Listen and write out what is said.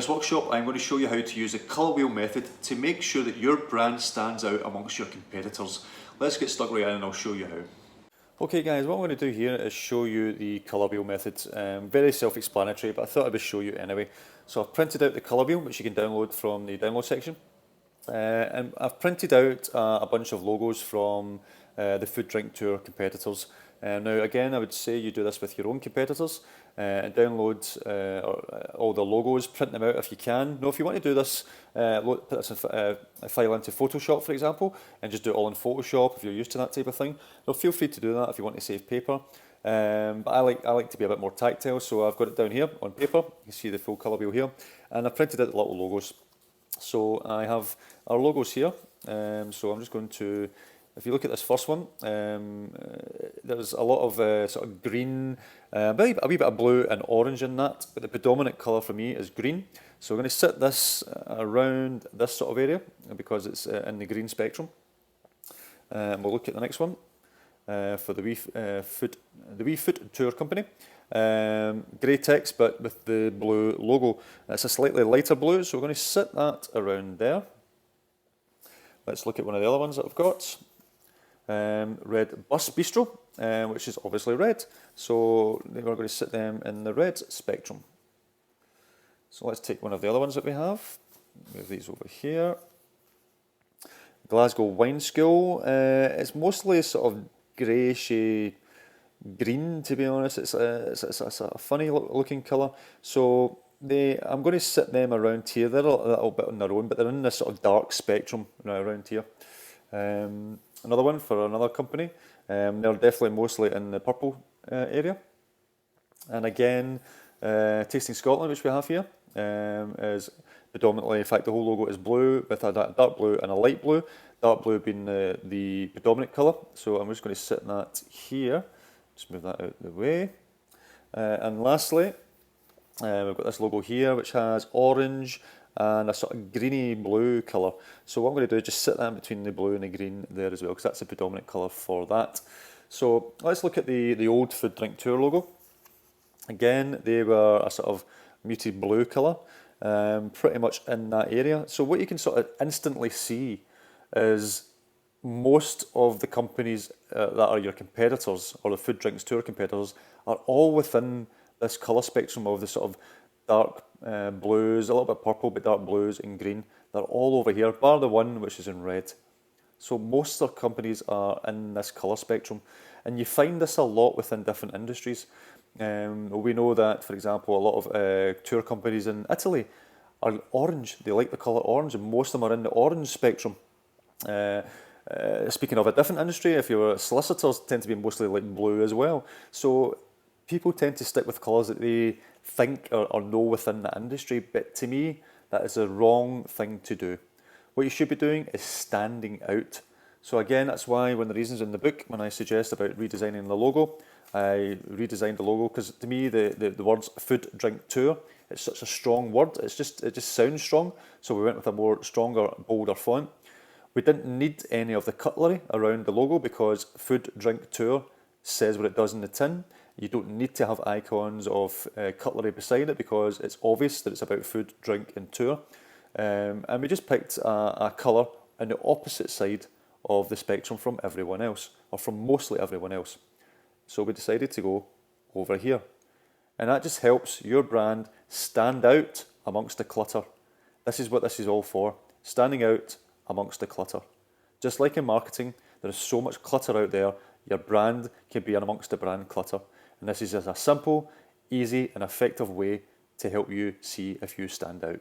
this workshop, I'm going to show you how to use the colour wheel method to make sure that your brand stands out amongst your competitors. Let's get stuck right in and I'll show you how. Okay guys, what I'm going to do here is show you the colour wheel method. Very self-explanatory, but I thought I would show you anyway. So I've printed out the colour wheel, which you can download from the download section. And I've printed out a bunch of logos from the Food Drink Tour competitors. Now again, I would say you do this with your own competitors and download all the logos, print them out if you can. Now if you want to do this, put this a file into Photoshop for example, and just do it all in Photoshop if you're used to that type of thing. Now feel free to do that if you want to save paper. But I like to be a bit more tactile, so I've got it down here on paper. You can see the full colour wheel here, and I've printed out the little logos. So I have our logos here, so I'm just going to, if you look at this first one, there's a lot of sort of green, a wee bit of blue and orange in that, but the predominant colour for me is green. So we're going to sit this around this sort of area because it's in the green spectrum. We'll look at the next one for the Wii Foot Tour Company. Grey text but with the blue logo. It's a slightly lighter blue, so we're going to sit that around there. Let's look at one of the other ones that I've got. Red Bus Bistro, which is obviously red, so we're going to sit them in the red spectrum. So let's take one of the other ones that we have, move these over here. Glasgow Wine School, it's mostly sort of greyish green, to be honest. It's a funny looking colour, so I'm going to sit them around here. They're a little bit on their own, but they're in this sort of dark spectrum around here. Another one for another company, they're definitely mostly in the purple area. And again, Tasting Scotland, which we have here, is predominantly, in fact the whole logo is blue with a dark blue and a light blue, dark blue being the predominant colour. So I'm just going to sit that here, just move that out of the way. And lastly, we've got this logo here which has orange and a sort of greeny blue colour. So what I'm going to do is just sit that in between the blue and the green there as well, because that's the predominant colour for that. So let's look at the old Food Drink Tour logo. Again, they were a sort of muted blue colour, pretty much in that area. So what you can sort of instantly see is most of the companies that are your competitors, or the Food Drinks Tour competitors, are all within this colour spectrum of the sort of dark blues, a little bit purple, but dark blues and green. They're all over here, bar the one which is in red. So most of the companies are in this colour spectrum, and you find this a lot within different industries. We know that, for example, a lot of tour companies in Italy are orange. They like the colour orange, and most of them are in the orange spectrum. Speaking of a different industry, if you're solicitors, tend to be mostly like blue as well. So people tend to stick with colours that they think or know within the industry, but to me, that is a wrong thing to do. What you should be doing is standing out. So again, that's why one of the reasons in the book, when I suggest about redesigning the logo, I redesigned the logo, because to me, the words Food Drink Tour, it's such a strong word, it just sounds strong, so we went with a more stronger, bolder font. We didn't need any of the cutlery around the logo because Food Drink Tour says what it does in the tin. You don't need to have icons of cutlery beside it because it's obvious that it's about food, drink and tour. And we just picked a colour on the opposite side of the spectrum from everyone else, or from mostly everyone else. So we decided to go over here. And that just helps your brand stand out amongst the clutter. This is what this is all for, standing out amongst the clutter. Just like in marketing, there is so much clutter out there, your brand can be in amongst the brand clutter. And this is just a simple, easy and effective way to help you see if you stand out.